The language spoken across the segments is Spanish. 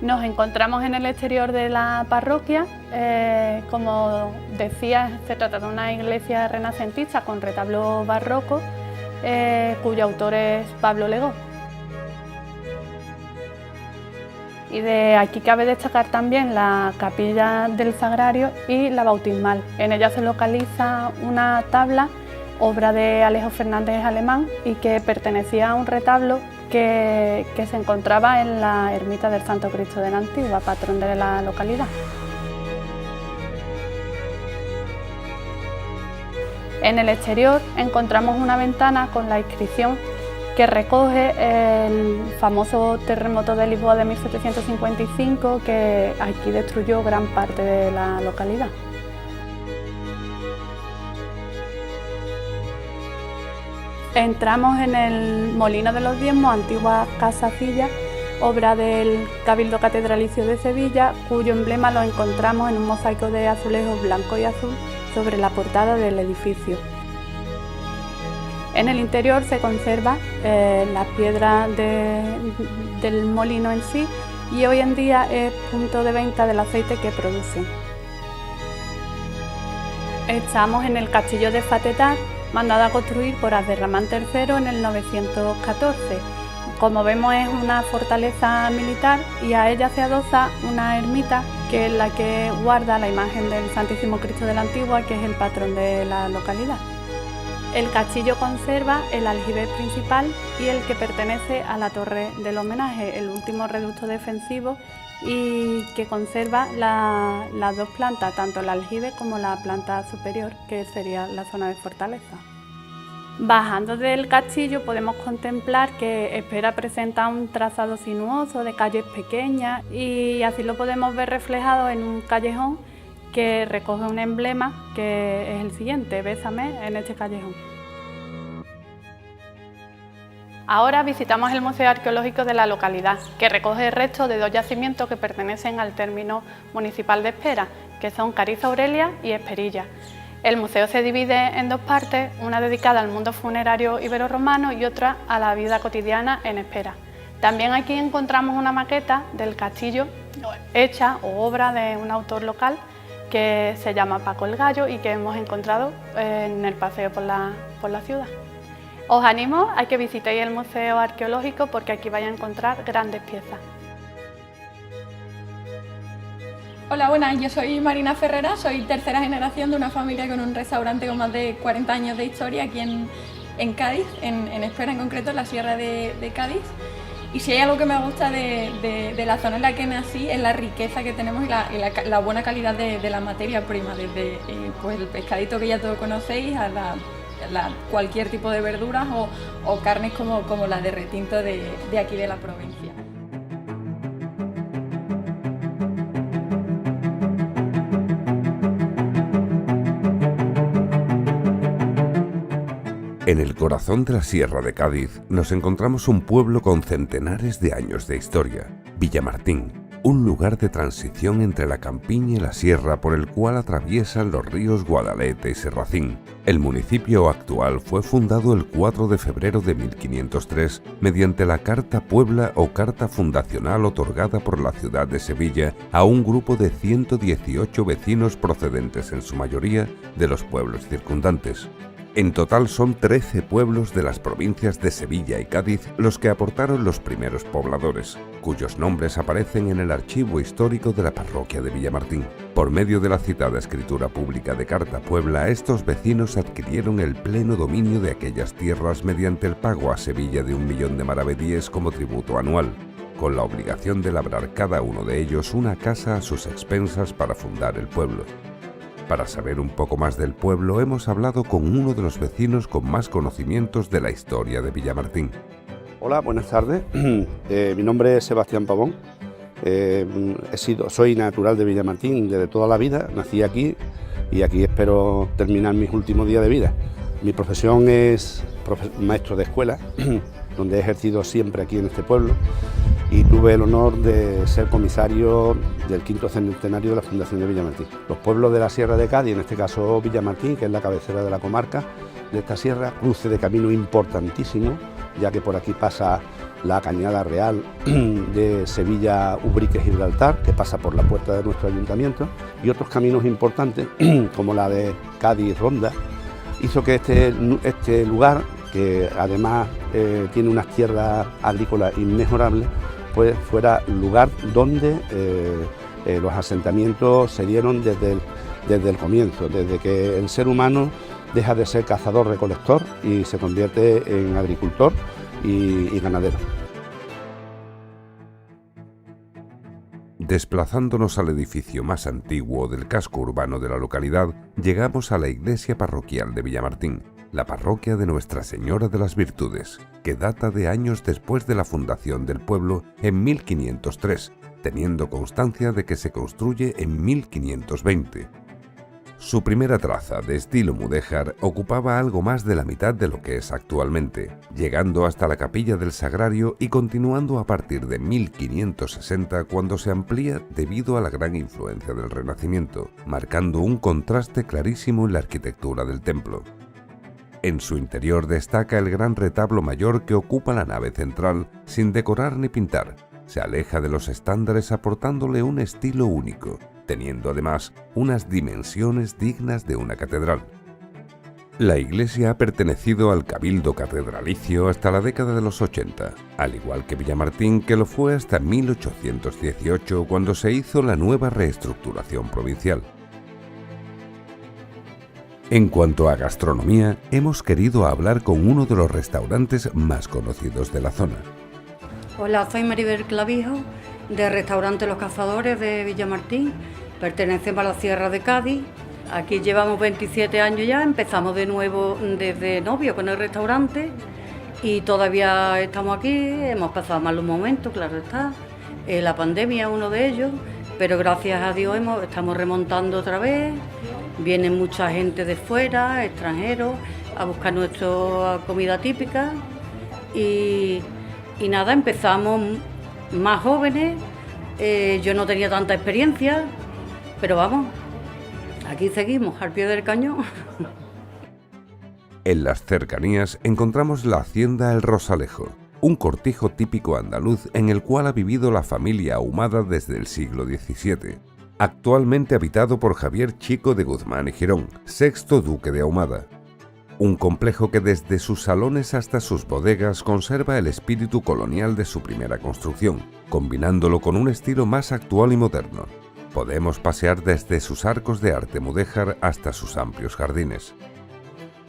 Nos encontramos en el exterior de la parroquia. Como decía, se trata de una iglesia renacentista con retablo barroco, cuyo autor es Pablo Legó. Y de aquí cabe destacar también la capilla del Sagrario y la bautismal. En ella se localiza una tabla, obra de Alejo Fernández Alemán, y que pertenecía a un retablo que se encontraba en la ermita del Santo Cristo de la Antigua, patrón de la localidad. En el exterior encontramos una ventana con la inscripción que recoge el famoso terremoto de Lisboa de 1755, que aquí destruyó gran parte de la localidad. Entramos en el Molino de los Diezmos, antigua casacilla, obra del Cabildo Catedralicio de Sevilla, cuyo emblema lo encontramos en un mosaico de azulejos blanco y azul sobre la portada del edificio. En el interior se conserva la piedra del molino en sí, y hoy en día es punto de venta del aceite que producen. Estamos en el castillo de Fatetar, mandado a construir por Abderramán III en el 914. Como vemos, es una fortaleza militar y a ella se adosa una ermita que es la que guarda la imagen del Santísimo Cristo de la Antigua, que es el patrón de la localidad. El castillo conserva el aljibe principal y el que pertenece a la torre del homenaje, el último reducto defensivo, y que conserva las dos plantas, tanto el aljibe como la planta superior, que sería la zona de fortaleza. Bajando del castillo podemos contemplar que Espera presenta un trazado sinuoso de calles pequeñas, y así lo podemos ver reflejado en un callejón que recoge un emblema que es el siguiente: Bésame en este callejón. Ahora visitamos el Museo Arqueológico de la localidad, que recoge restos de dos yacimientos que pertenecen al término municipal de Espera, que son Cariz Aurelia y Esperilla. El museo se divide en dos partes, una dedicada al mundo funerario ibero-romano y otra a la vida cotidiana en Espera. También aquí encontramos una maqueta del castillo hecha o obra de un autor local que se llama Paco el Gallo y que hemos encontrado en el paseo por la ciudad. Os animo a que visitéis el Museo Arqueológico porque aquí vais a encontrar grandes piezas. Hola, buenas, yo soy Marina Ferrera, soy tercera generación de una familia con un restaurante con más de 40 años de historia aquí en Cádiz, en Espera en concreto, en la Sierra de Cádiz. Y si hay algo que me gusta de la zona en la que nací es la riqueza que tenemos y la buena calidad de la materia prima, desde pues el pescadito que ya todos conocéis a cualquier tipo de verduras o carnes como la de retinto de aquí de la provincia. En el corazón de la Sierra de Cádiz nos encontramos un pueblo con centenares de años de historia, Villamartín, un lugar de transición entre la campiña y la sierra por el cual atraviesan los ríos Guadalete y Serracín. El municipio actual fue fundado el 4 de febrero de 1503 mediante la Carta Puebla o Carta Fundacional otorgada por la ciudad de Sevilla a un grupo de 118 vecinos procedentes en su mayoría de los pueblos circundantes. En total son 13 pueblos de las provincias de Sevilla y Cádiz los que aportaron los primeros pobladores, cuyos nombres aparecen en el archivo histórico de la parroquia de Villamartín. Por medio de la citada escritura pública de Carta Puebla, estos vecinos adquirieron el pleno dominio de aquellas tierras mediante el pago a Sevilla de 1 millón de maravedíes como tributo anual, con la obligación de labrar cada uno de ellos una casa a sus expensas para fundar el pueblo. Para saber un poco más del pueblo hemos hablado con uno de los vecinos con más conocimientos de la historia de Villamartín. Hola, buenas tardes. Mi nombre es Sebastián Pavón. Soy natural de Villamartín desde toda la vida. Nací aquí y aquí espero terminar mis últimos días de vida. Mi profesión es maestro de escuela, donde he ejercido siempre aquí en este pueblo. Y tuve el honor de ser comisario del 5º centenario de la Fundación de Villamartín. Los pueblos de la Sierra de Cádiz, en este caso Villamartín, que es la cabecera de la comarca de esta sierra, cruce de camino importantísimo, ya que por aquí pasa la Cañada Real de Sevilla-Ubrique-Gibraltar, que pasa por la puerta de nuestro ayuntamiento, y otros caminos importantes, como la de Cádiz-Ronda, hizo que este lugar, que además tiene unas tierras agrícolas inmejorables, pues fuera lugar donde los asentamientos se dieron desde el comienzo, desde que el ser humano deja de ser cazador-recolector y se convierte en agricultor y ganadero. Desplazándonos al edificio más antiguo del casco urbano de la localidad, llegamos a la iglesia parroquial de Villamartín, la parroquia de Nuestra Señora de las Virtudes, que data de años después de la fundación del pueblo en 1503, teniendo constancia de que se construye en 1520. Su primera traza, de estilo mudéjar, ocupaba algo más de la mitad de lo que es actualmente, llegando hasta la capilla del Sagrario y continuando a partir de 1560, cuando se amplía debido a la gran influencia del Renacimiento, marcando un contraste clarísimo en la arquitectura del templo. En su interior destaca el gran retablo mayor que ocupa la nave central, sin decorar ni pintar. Se aleja de los estándares aportándole un estilo único, teniendo además unas dimensiones dignas de una catedral. La iglesia ha pertenecido al Cabildo Catedralicio hasta la década de los 80, al igual que Villamartín, que lo fue hasta 1818, cuando se hizo la nueva reestructuración provincial. En cuanto a gastronomía, hemos querido hablar con uno de los restaurantes más conocidos de la zona. Hola, soy Maribel Clavijo, de Restaurante Los Cazadores de Villamartín. Pertenecemos a la Sierra de Cádiz. Aquí llevamos 27 años ya, empezamos de nuevo desde novio con el restaurante y todavía estamos aquí. Hemos pasado malos momentos, claro está. La pandemia es uno de ellos, pero gracias a Dios estamos remontando otra vez. Viene mucha gente de fuera, extranjeros, a buscar nuestra comida típica y nada, empezamos más jóvenes. Yo no tenía tanta experiencia, pero vamos, aquí seguimos al pie del cañón. En las cercanías encontramos la hacienda El Rosalejo, un cortijo típico andaluz en el cual ha vivido la familia Ahumada desde el siglo XVII. Actualmente habitado por Javier Chico de Guzmán y Girón, sexto duque de Ahumada. Un complejo que desde sus salones hasta sus bodegas conserva el espíritu colonial de su primera construcción, combinándolo con un estilo más actual y moderno. Podemos pasear desde sus arcos de arte mudéjar hasta sus amplios jardines.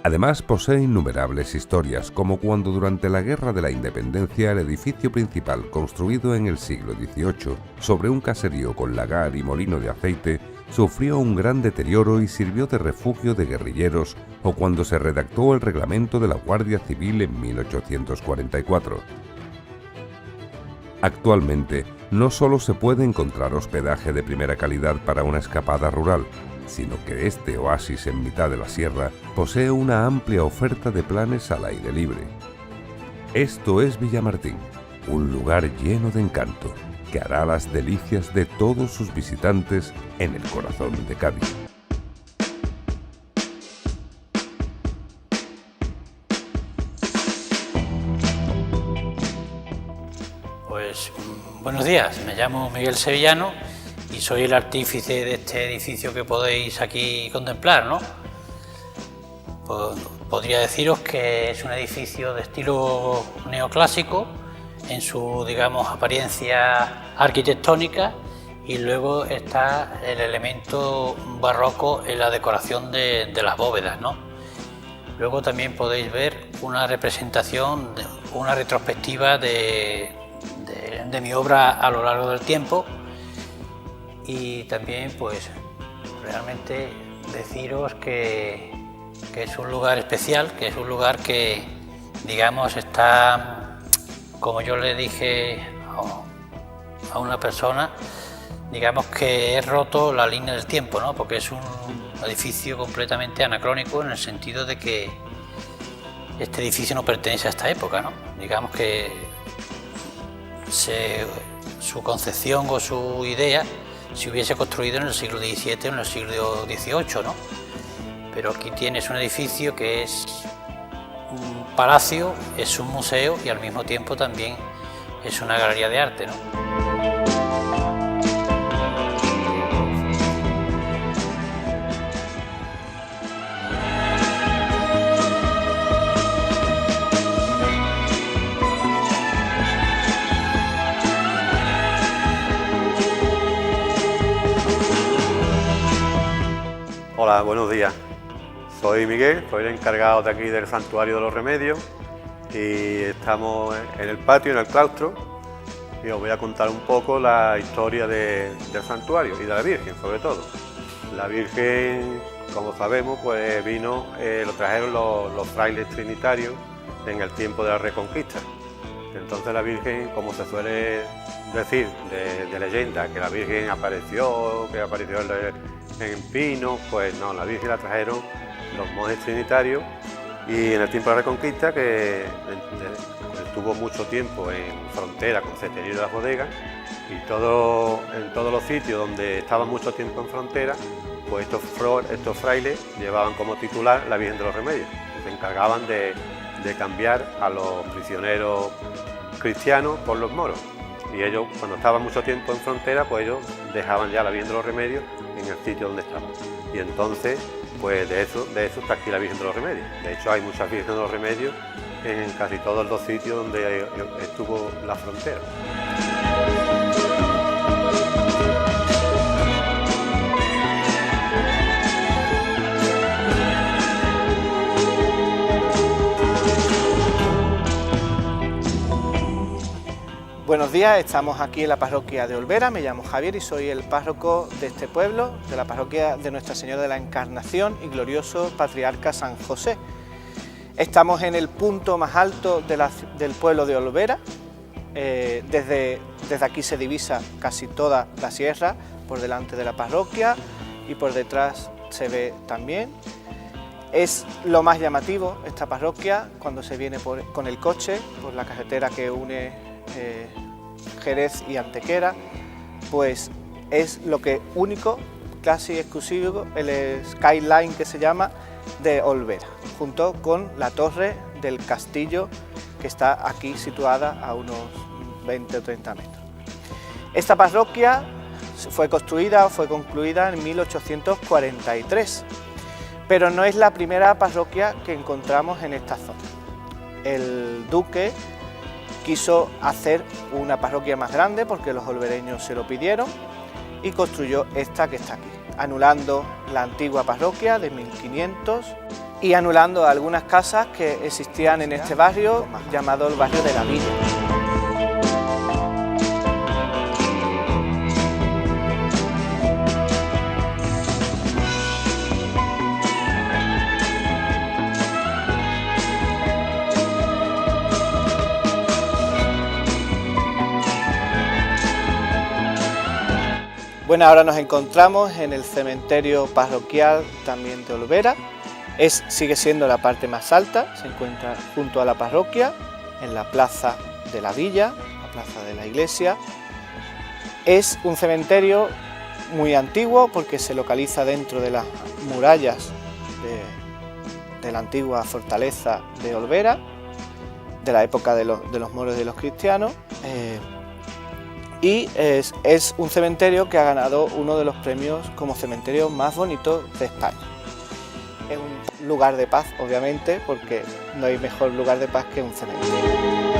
Además posee innumerables historias, como cuando durante la Guerra de la Independencia el edificio principal, construido en el siglo XVIII sobre un caserío con lagar y molino de aceite, sufrió un gran deterioro y sirvió de refugio de guerrilleros, o cuando se redactó el reglamento de la Guardia Civil en 1844. Actualmente, no solo se puede encontrar hospedaje de primera calidad para una escapada rural, sino que este oasis en mitad de la sierra posee una amplia oferta de planes al aire libre. Esto es Villamartín, un lugar lleno de encanto, que hará las delicias de todos sus visitantes en el corazón de Cádiz. Pues buenos días, me llamo Miguel Sevillano y soy el artífice de este edificio que podéis aquí contemplar, ¿no? Pues, podría deciros que es un edificio de estilo neoclásico en su, digamos, apariencia arquitectónica, y luego está el elemento barroco en la decoración de las bóvedas, ¿no? Luego también podéis ver una representación, una retrospectiva de mi obra a lo largo del tiempo. Y también, pues, realmente deciros que es un lugar especial, que es un lugar que, digamos, está, como yo le dije a una persona, digamos que he roto la línea del tiempo, ¿no? Porque es un edificio completamente anacrónico, en el sentido de que este edificio no pertenece a esta época, ¿no? Digamos que su concepción o su idea se hubiese construido en el siglo XVII o en el siglo XVIII, ¿no? Pero aquí tienes un edificio que es un palacio, es un museo y al mismo tiempo también es una galería de arte, ¿no? Hola, buenos días. Soy Miguel, soy el encargado de aquí del Santuario de los Remedios y estamos en el patio, en el claustro, y os voy a contar un poco la historia del santuario y de la Virgen, sobre todo. La Virgen, como sabemos, pues vino, lo trajeron los frailes trinitarios en el tiempo de la Reconquista. Entonces la Virgen, como se suele decir de leyenda, que la Virgen apareció en Pino, pues no, la Virgen la trajeron los monjes trinitarios y en el tiempo de la Reconquista, que estuvo mucho tiempo en frontera con Ceterío de las Bodegas, y en todos los sitios donde estaban mucho tiempo en frontera, pues estos frailes llevaban como titular la Virgen de los Remedios. Se encargaban de cambiar a los prisioneros cristianos por los moros. Y ellos, cuando estaban mucho tiempo en frontera, pues ellos dejaban ya la Virgen de los Remedios en el sitio donde estaban. Y entonces, pues de eso está aquí la Virgen de los Remedios. De hecho, hay muchas Virgenes de los Remedios en casi todos los sitios donde estuvo la frontera. Buenos días, estamos aquí en la parroquia de Olvera. Me llamo Javier y soy el párroco de este pueblo, de la parroquia de Nuestra Señora de la Encarnación y glorioso Patriarca San José. Estamos en el punto más alto del pueblo de Olvera. Desde aquí se divisa casi toda la sierra, por delante de la parroquia y por detrás se ve también. Es lo más llamativo esta parroquia cuando se viene con el coche, por la carretera que une Jerez y Antequera, pues es lo que único, casi exclusivo, el skyline que se llama de Olvera, junto con la torre del castillo que está aquí situada a unos 20 o 30 metros. Esta parroquia fue concluida en 1843, pero no es la primera parroquia que encontramos en esta zona. El duque quiso hacer una parroquia más grande porque los olvereños se lo pidieron y construyó esta que está aquí, anulando la antigua parroquia de 1500 y anulando algunas casas que existían en este barrio llamado el barrio de la Villa. Bueno, ahora nos encontramos en el cementerio parroquial también de Olvera. Sigue siendo la parte más alta, se encuentra junto a la parroquia, en la plaza de la villa, la plaza de la iglesia. Es un cementerio muy antiguo porque se localiza dentro de las murallas de la antigua fortaleza de Olvera, de la época de los moros y de los cristianos. Y es un cementerio que ha ganado uno de los premios como cementerio más bonito de España. Es un lugar de paz, obviamente, porque no hay mejor lugar de paz que un cementerio.